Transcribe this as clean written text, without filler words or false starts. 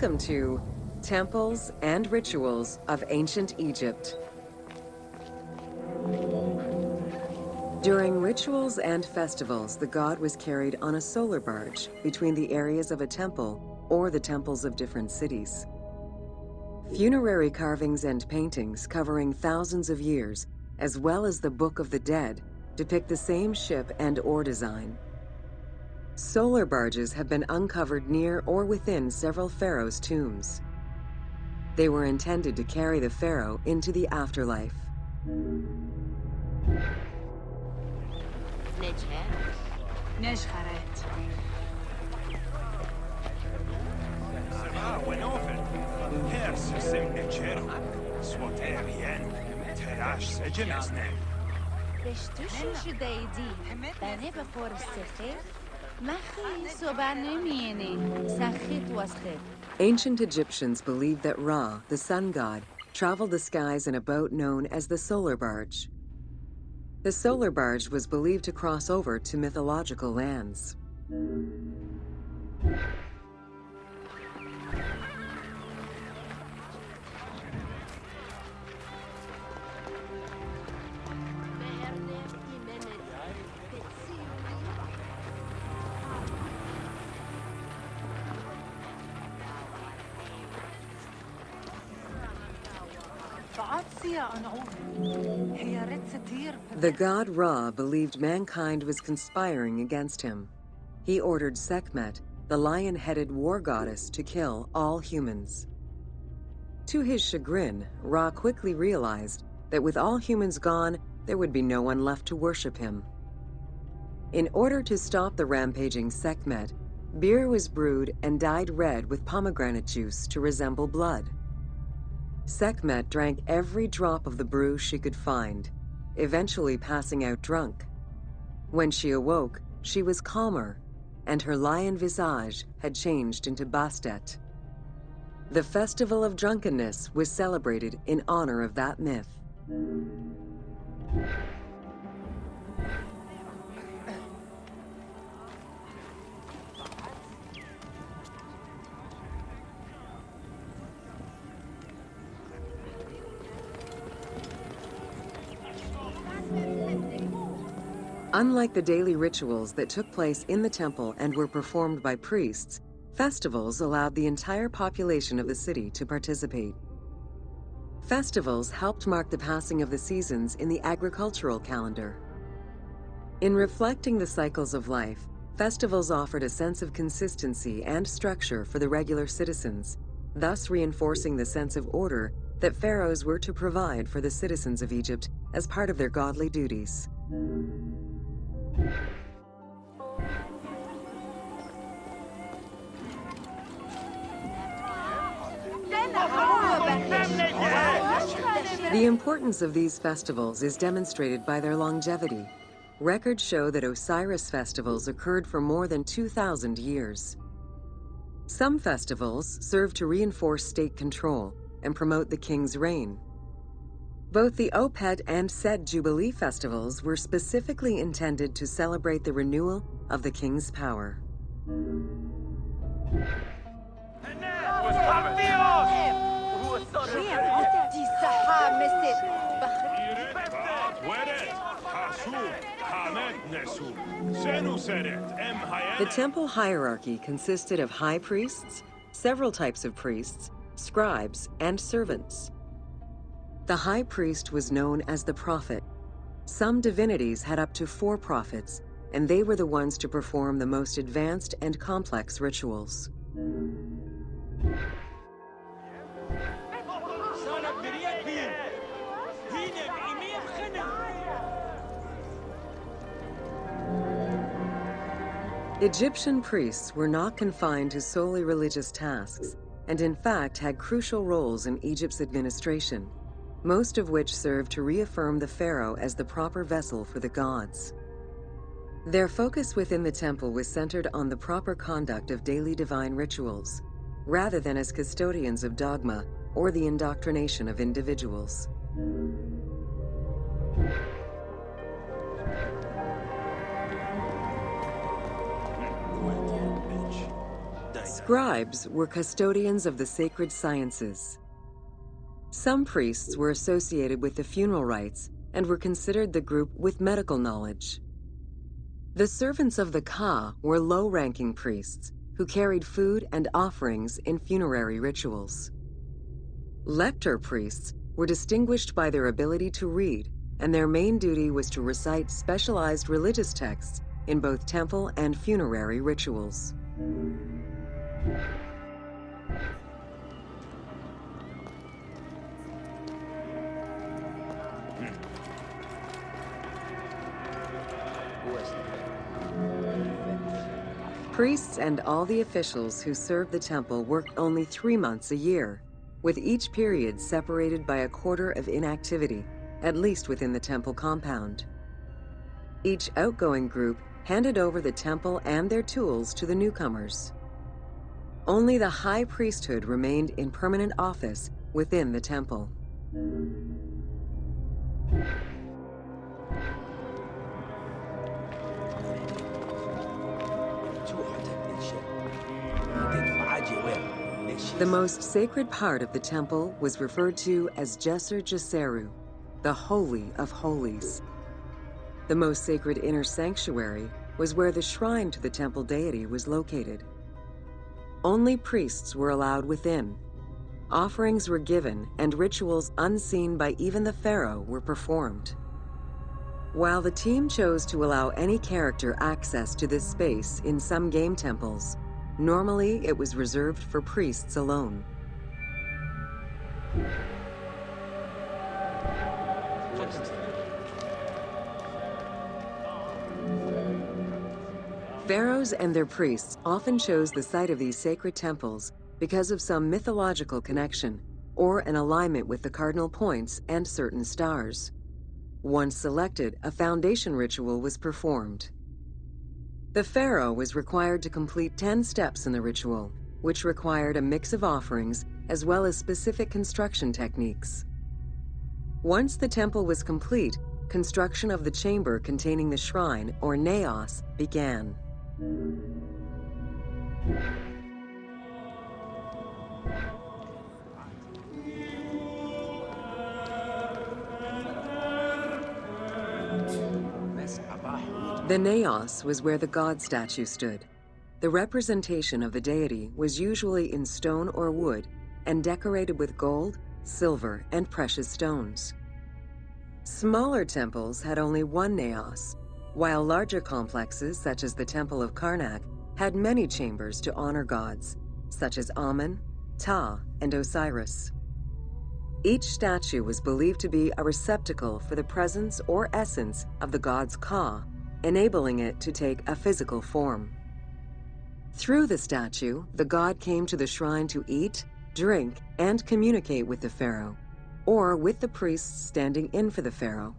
Welcome to Temples and Rituals of Ancient Egypt. During rituals and festivals, the god was carried on a solar barge between the areas of a temple or the temples of different cities. Funerary carvings and paintings covering thousands of years, as well as the Book of the Dead, depict the same ship and oar design. Solar barges have been uncovered near or within several pharaohs' tombs. They were intended to carry the pharaoh into the afterlife. Ancient Egyptians believed that Ra, the sun god, traveled the skies in a boat known as the solar barge. The solar barge was believed to cross over to mythological lands. The god Ra believed mankind was conspiring against him. He ordered Sekhmet, the lion-headed war goddess, to kill all humans. To his chagrin, Ra quickly realized that with all humans gone, there would be no one left to worship him. In order to stop the rampaging Sekhmet, beer was brewed and dyed red with pomegranate juice to resemble blood. Sekhmet drank every drop of the brew she could find, eventually passing out drunk. When she awoke, she was calmer, and her lion visage had changed into Bastet. The Festival of Drunkenness was celebrated in honor of that myth. Unlike the daily rituals that took place in the temple and were performed by priests, festivals allowed the entire population of the city to participate. Festivals helped mark the passing of the seasons in the agricultural calendar. In reflecting the cycles of life, festivals offered a sense of consistency and structure for the regular citizens, thus reinforcing the sense of order that pharaohs were to provide for the citizens of Egypt as part of their godly duties. The importance of these festivals is demonstrated by their longevity. Records show that Osiris festivals occurred for more than 2,000 years. Some festivals serve to reinforce state control and promote the king's reign. Both the Opet and Set Jubilee festivals were specifically intended to celebrate the renewal of the king's power. The temple hierarchy consisted of high priests, several types of priests, scribes, and servants. The high priest was known as the prophet. Some divinities had up to 4 prophets, and they were the ones to perform the most advanced and complex rituals. Egyptian priests were not confined to solely religious tasks, and in fact had crucial roles in Egypt's administration, most of which served to reaffirm the pharaoh as the proper vessel for the gods. Their focus within the temple was centered on the proper conduct of daily divine rituals, rather than as custodians of dogma or the indoctrination of individuals. Scribes were custodians of the sacred sciences. Some priests were associated with the funeral rites and were considered the group with medical knowledge. The servants of the Ka were low-ranking priests who carried food and offerings in funerary rituals. Lector priests were distinguished by their ability to read, and their main duty was to recite specialized religious texts in both temple and funerary rituals. Priests and all the officials who served the temple worked only 3 months a year, with each period separated by a quarter of inactivity, at least within the temple compound. Each outgoing group handed over the temple and their tools to the newcomers. Only the high priesthood remained in permanent office within the temple. The most sacred part of the temple was referred to as Djeser Djeseru, the Holy of Holies. The most sacred inner sanctuary was where the shrine to the temple deity was located. Only priests were allowed within. Offerings were given and rituals unseen by even the pharaoh were performed. While the team chose to allow any character access to this space in some game temples, normally it was reserved for priests alone. Pharaohs and their priests often chose the site of these sacred temples because of some mythological connection or an alignment with the cardinal points and certain stars. Once selected, a foundation ritual was performed. The pharaoh was required to complete 10 steps in the ritual, which required a mix of offerings as well as specific construction techniques. Once the temple was complete, construction of the chamber containing the shrine, or naos, began. The naos was where the god statue stood. The representation of the deity was usually in stone or wood and decorated with gold, silver, and precious stones. Smaller temples had only one naos, while larger complexes, such as the Temple of Karnak, had many chambers to honor gods, such as Amun, Ptah, and Osiris. Each statue was believed to be a receptacle for the presence or essence of the god's Ka, enabling it to take a physical form. Through the statue, the god came to the shrine to eat, drink, and communicate with the pharaoh, or with the priests standing in for the pharaoh.